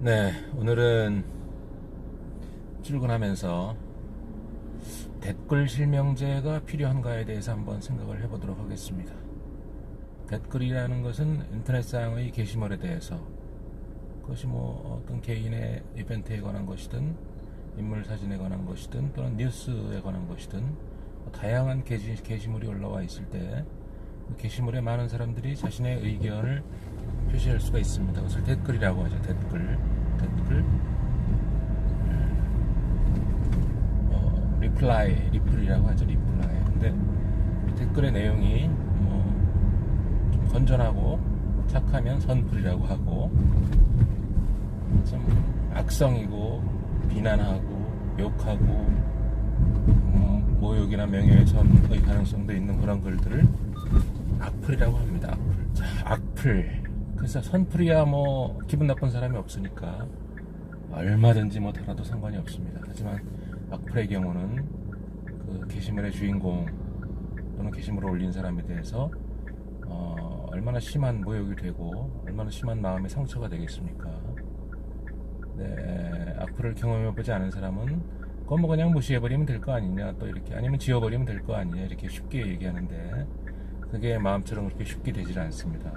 네, 오늘은 출근하면서 댓글 실명제가 필요한가에 대해서 한번 생각을 해보도록 하겠습니다. 댓글이라는 것은 인터넷상의 게시물에 대해서, 그것이 어떤 개인의 이벤트에 관한 것이든 인물 사진에 관한 것이든 또는 뉴스에 관한 것이든 다양한 게시물이 올라와 있을 때 그 게시물에 많은 사람들이 자신의 의견을 표시할 수가 있습니다. 그것을 댓글이라고 하죠. 댓글 리플이라고 하죠. 리플라이. 근데 이 댓글의 내용이 좀 건전하고 착하면 선플이라고 하고, 좀 악성이고 비난하고 욕하고 모욕이나 명예훼손의 가능성도 있는 그런 글들을 악플이라고 합니다. 악플. 자, 악플. 그래서 선플이야 기분 나쁜 사람이 없으니까 얼마든지 달아도 상관이 없습니다. 하지만 악플의 경우는 그 게시물의 주인공 또는 게시물을 올린 사람에 대해서 얼마나 심한 모욕이 되고 얼마나 심한 마음의 상처가 되겠습니까? 네, 악플을 경험해보지 않은 사람은 그건 그냥 무시해버리면 될 거 아니냐, 또 이렇게, 아니면 지워버리면 될 거 아니냐, 이렇게 쉽게 얘기하는데 그게 마음처럼 그렇게 쉽게 되질 않습니다.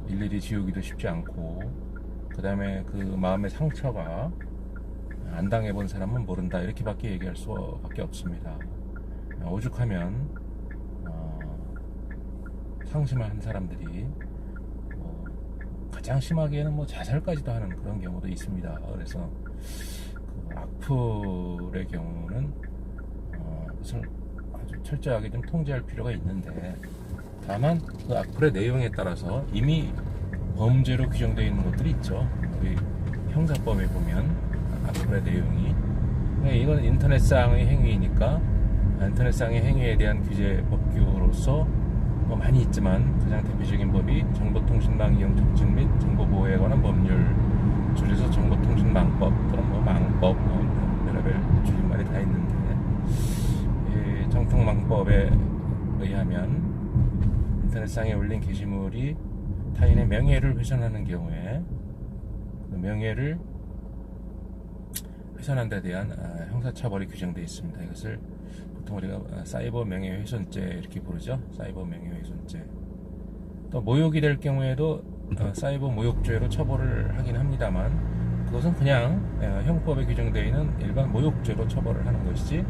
일일이 지우기도 쉽지 않고, 그 다음에 그 마음의 상처가 안 당해본 사람은 모른다, 이렇게밖에 얘기할 수밖에 없습니다. 오죽하면 상심을 한 사람들이 가장 심하게는 자살까지도 하는 그런 경우도 있습니다. 그래서 그 악플의 경우는 그것을 아주 철저하게 좀 통제할 필요가 있는데, 다만 그 악플의 내용에 따라서 이미 범죄로 규정되어 있는 것들이 있죠. 우리 형사법에 보면 악플의 내용이, 이건 인터넷상의 행위니까 인터넷상의 행위에 대한 규제 법규로서 많이 있지만 가장 대표적인 법이 정보통신망 이용 촉진 및 정보보호에 관한 법률, 줄여서 정보통신망법 또는 망법, 별의별 줄임말이 다 있는데, 이 정통망법에 의하면 인터넷상에 올린 게시물이 타인의 명예를 훼손하는 경우에 그 명예를 훼손한 데 대한 형사처벌이 규정되어 있습니다. 이것을 보통 우리가 사이버 명예훼손죄 이렇게 부르죠. 사이버 명예훼손죄. 또 모욕이 될 경우에도 사이버 모욕죄로 처벌을 하긴 합니다만, 그것은 그냥 형법에 규정되어 있는 일반 모욕죄로 처벌을 하는 것이지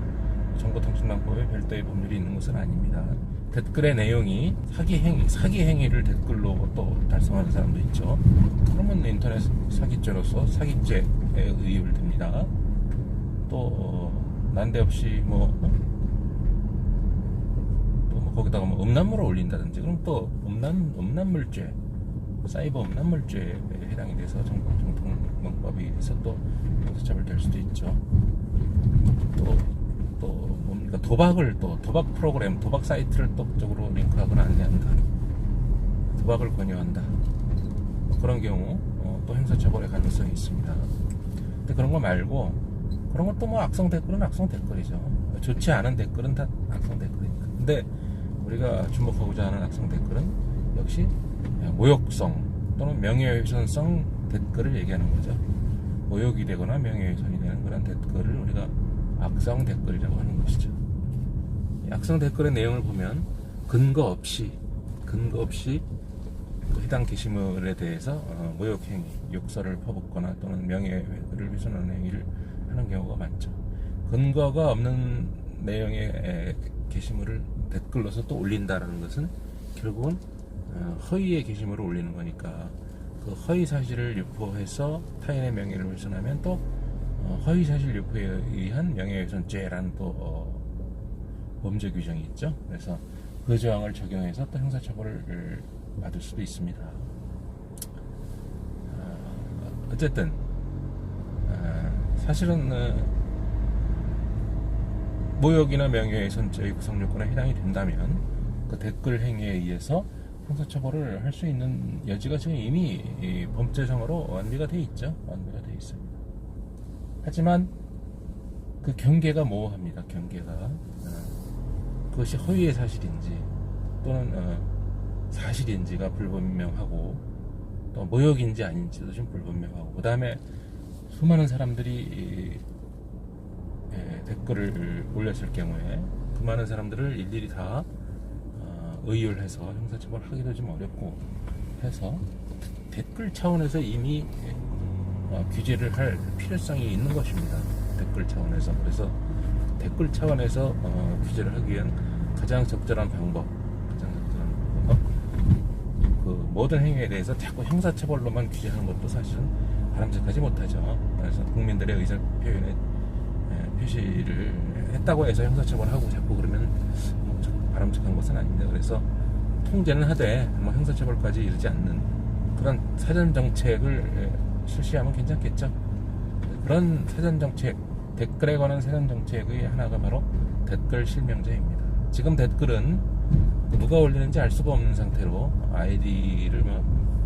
정보통신망법에 별도의 법률이 있는 것은 아닙니다. 댓글의 내용이 사기 행위를 댓글로 또 달성하는 사람도 있죠. 그러면 인터넷 사기죄로서 사기죄에 의입을 듭니다. 또 난데없이 거기다가 음란물을 올린다든지, 그럼 또 음란물죄, 사이버 음란물죄에 해당이 돼서 정통망법에서 또 형사처벌될 수도 있죠. 또 도박 프로그램, 도박 사이트를 독적으로 링크하거나 안내한다, 도박을 권유한다, 그런 경우 또 형사처벌의 가능성이 있습니다. 근데 그런 거 말고, 그런 것도 악성 댓글은 악성 댓글이죠. 좋지 않은 댓글은 다 악성 댓글이니까. 근데 우리가 주목하고자 하는 악성 댓글은 역시 모욕성 또는 명예훼손성 댓글을 얘기하는 거죠. 모욕이 되거나 명예훼손이 되는 그런 댓글을 우리가 악성 댓글이라고 하는 것이죠. 악성 댓글의 내용을 보면 근거 없이 해당 게시물에 대해서 모욕행위, 욕설을 퍼붓거나 또는 명예를 훼손하는 행위를 하는 경우가 많죠. 근거가 없는 내용의 게시물을 댓글로서 또 올린다라는 것은 결국은 허위의 게시물을 올리는 거니까, 그 허위 사실을 유포해서 타인의 명예를 훼손하면 또 허위 사실 유포에 의한 명예훼손죄라는 또 범죄 규정이 있죠. 그래서 그 조항을 적용해서 또 형사처벌을 받을 수도 있습니다. 어쨌든 사실은 모욕이나 명예훼손죄의 구성 요건에 해당이 된다면 그 댓글 행위에 의해서 형사처벌을 할 수 있는 여지가 지금 이미 범죄성으로 완비가 돼 있죠. 완비가 돼 있습니다. 하지만 그 경계가 모호합니다. 경계가 그것이 허위의 사실인지 또는 사실인지가 불분명하고, 또 모욕인지 아닌지도 좀 불분명하고, 그 다음에 수많은 사람들이 댓글을 올렸을 경우에 그 많은 사람들을 일일이 다 의율해서 형사처벌하기도 좀 어렵고 해서 댓글 차원에서 이미 규제를 할 필요성이 있는 것입니다. 댓글 차원에서. 그래서 댓글 차원에서 규제를 하기 위한 가장 적절한 방법, 그 모든 행위에 대해서 자꾸 형사처벌로만 규제하는 것도 사실은 바람직하지 못하죠. 그래서 국민들의 의사 표현에 표시를 했다고 해서 형사처벌하고 자꾸 그러면 바람직한 것은 아닙니다. 그래서 통제는 하되 뭐 형사처벌까지 이르지 않는 그런 사전정책을 실시하면 괜찮겠죠. 그런 사전정책, 댓글에 관한 사전정책의 하나가 바로 댓글 실명제입니다. 지금 댓글은 누가 올리는지 알 수가 없는 상태로 아이디를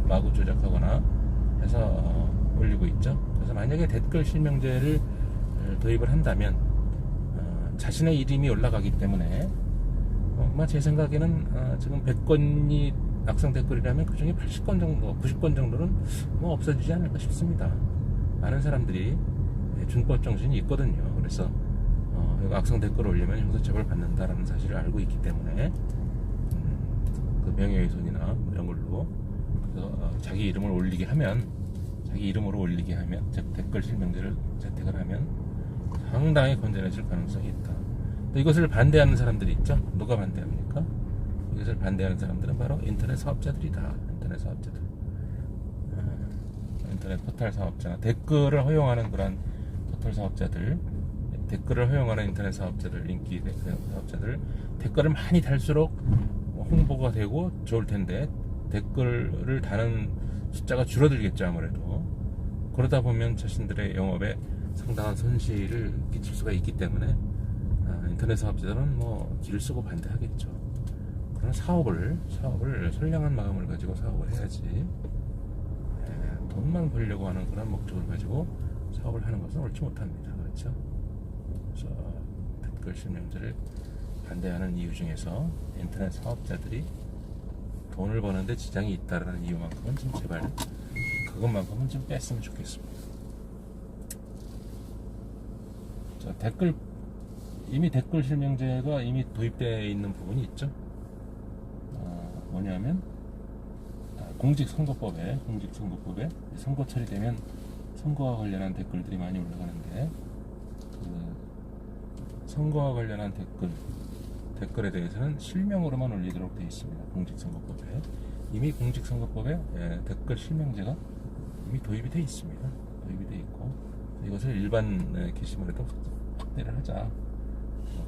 마구 조작하거나 해서 올리고 있죠. 그래서 만약에 댓글 실명제를 도입을 한다면 자신의 이름이 올라가기 때문에 제 생각에는 지금 100건이 악성 댓글이라면 그 중에 80건 정도, 90건 정도는 없어지지 않을까 싶습니다. 많은 사람들이 준법 정신이 있거든요. 그래서 악성 댓글 올리면 형사처벌 받는다라는 사실을 알고 있기 때문에 그 명예훼손이나 이런 걸로 자기 이름을 올리게 하면, 자기 이름으로 올리게 하면, 즉 댓글 실명제를 채택을 하면 상당히 건전해질 가능성이 있다. 또 이것을 반대하는 사람들이 있죠. 누가 반대합니까? 이것을 반대하는 사람들은 바로 인터넷 사업자들이다. 인터넷 사업자들, 인터넷 포털 사업자나 댓글을 허용하는 그런 포털 사업자들, 댓글을 허용하는 인터넷 사업자들, 인기 사업자들, 댓글을 많이 달수록 홍보가 되고 좋을 텐데 댓글을 다는 숫자가 줄어들겠죠. 아무래도 그러다 보면 자신들의 영업에 상당한 손실을 끼칠 수가 있기 때문에 인터넷 사업자들은 길을 쓰고 반대하겠죠. 그런 사업을 선량한 마음을 가지고 사업을 해야지, 돈만 벌려고 하는 그런 목적을 가지고 사업을 하는 것은 옳지 못합니다. 그렇죠? 그래서 댓글 실명제를 반대하는 이유 중에서 인터넷 사업자들이 돈을 버는데 지장이 있다는 이유만큼은 좀 제발 그것만큼은 좀 뺐으면 좋겠습니다. 자, 이미 댓글 실명제가 이미 도입되어 있는 부분이 있죠. 뭐냐면 공직선거법에 선거 처리되면 선거와 관련한 댓글들이 많이 올라가는데, 그 선거와 관련한 댓글에 대해서는 실명으로만 올리도록 되어 있습니다. 공직선거법에 이미 공직선거법에 댓글 실명제가 이미 도입이 되어 있습니다. 도입이 되어 있고, 이것을 일반 게시물에도 확대를 하자,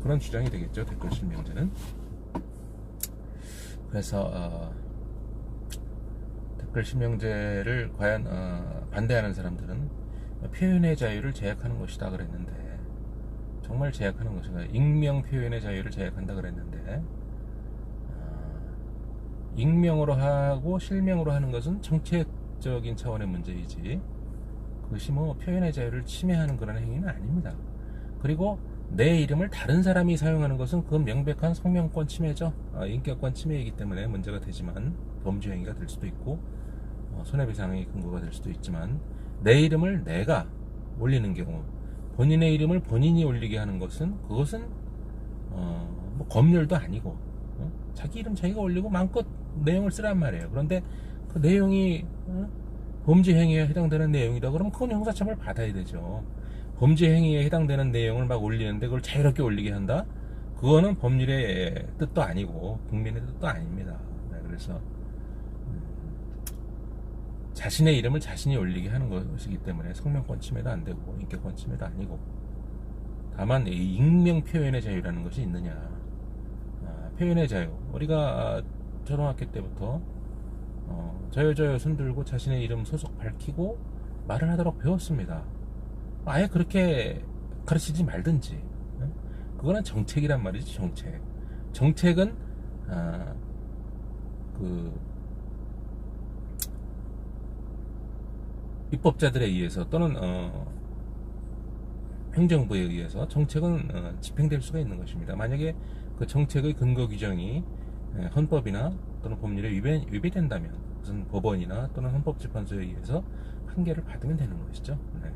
그런 주장이 되겠죠. 댓글 실명제는. 그래서 댓글 실명제를 과연 반대하는 사람들은 표현의 자유를 제약하는 것이다 그랬는데, 정말 제약하는 것인가? 익명 표현의 자유를 제약한다 그랬는데, 익명으로 하고 실명으로 하는 것은 정책적인 차원의 문제이지 그것이 표현의 자유를 침해하는 그런 행위는 아닙니다. 그리고 내 이름을 다른 사람이 사용하는 것은 그건 명백한 성명권 침해죠. 인격권 침해이기 때문에 문제가 되지만, 범죄 행위가 될 수도 있고 손해배상의 근거가 될 수도 있지만, 내 이름을 내가 올리는 경우, 본인의 이름을 본인이 올리게 하는 것은 그것은 검열도 아니고 자기 이름 자기가 올리고 마음껏 내용을 쓰란 말이에요. 그런데 그 내용이 범죄 행위에 해당되는 내용이다 그러면 그건 형사처벌 받아야 되죠. 범죄 행위에 해당되는 내용을 막 올리는데 그걸 자유롭게 올리게 한다? 그거는 법률의 뜻도 아니고 국민의 뜻도 아닙니다. 그래서 자신의 이름을 자신이 올리게 하는 것이기 때문에 성명권 침해도 안 되고 인격권 침해도 아니고, 다만 이 익명 표현의 자유라는 것이 있느냐. 표현의 자유, 우리가 초등학교 때부터 저요 손 들고 자신의 이름 소속 밝히고 말을 하도록 배웠습니다. 아예 그렇게 가르치지 말든지, 그거는 정책이란 말이지. 정책은 입법자들에 의해서 또는 행정부에 의해서 정책은 집행될 수가 있는 것입니다. 만약에 그 정책의 근거 규정이 헌법이나 또는 법률에 위배된다면 무슨 법원이나 또는 헌법재판소에 의해서 판결을 받으면 되는 것이죠. 네,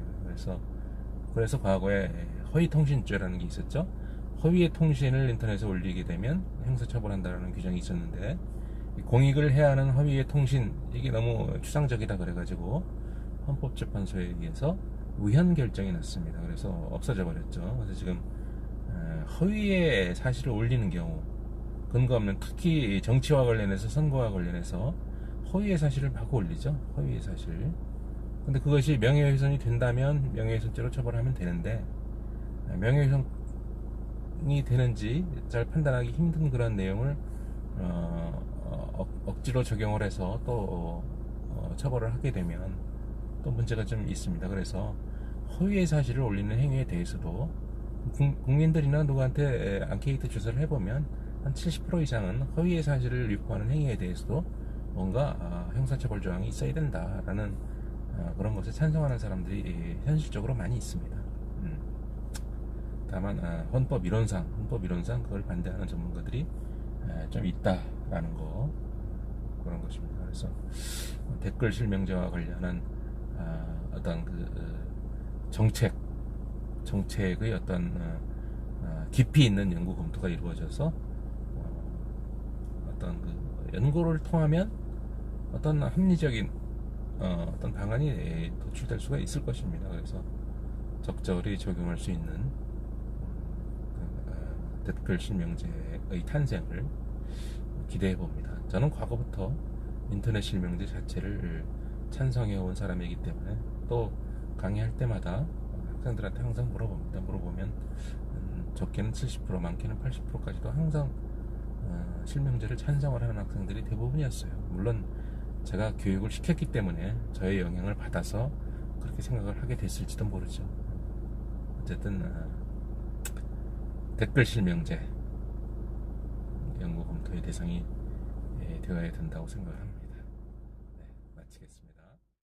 그래서 과거에 허위통신죄라는 게 있었죠. 허위의 통신을 인터넷에 올리게 되면 형사처벌한다는 규정이 있었는데, 공익을 해야 하는 허위의 통신, 이게 너무 추상적이다 그래가지고 헌법재판소에 의해서 위헌 결정이 났습니다. 그래서 없어져 버렸죠. 그래서 지금 허위의 사실을 올리는 경우, 근거 없는, 특히 정치와 관련해서, 선거와 관련해서 허위의 사실을 막 올리죠. 허위의 사실. 근데 그것이 명예훼손이 된다면 명예훼손죄로 처벌하면 되는데, 명예훼손이 되는지 잘 판단하기 힘든 그런 내용을 억지로 적용을 해서 또 처벌을 하게 되면 또 문제가 좀 있습니다. 그래서 허위의 사실을 올리는 행위에 대해서도 국민들이나 누구한테 앙케이트 조사를 해보면 한 70% 이상은 허위의 사실을 유포하는 행위에 대해서도 뭔가 형사처벌 조항이 있어야 된다라는 그런 것에 찬성하는 사람들이 현실적으로 많이 있습니다. 다만 헌법 이론상 그걸 반대하는 전문가들이 좀 있다라는 거, 그런 것입니다. 그래서 댓글 실명제와 관련한 어떤 정책의 어떤 깊이 있는 연구 검토가 이루어져서 어떤 연구를 통하면 어떤 합리적인 어떤 방안이 도출될 수가 있을 것입니다. 그래서 적절히 적용할 수 있는 댓글 실명제의 탄생을 기대해 봅니다. 저는 과거부터 인터넷 실명제 자체를 찬성해 온 사람이기 때문에, 또 강의할 때마다 학생들한테 항상 물어봅니다. 물어보면 적게는 70%, 많게는 80%까지도 항상 실명제를 찬성을 하는 학생들이 대부분이었어요. 물론 제가 교육을 시켰기 때문에 저의 영향을 받아서 그렇게 생각을 하게 됐을지도 모르죠. 어쨌든 댓글 실명제 연구 검토의 대상이 되어야 된다고 생각합니다. 네, 마치겠습니다.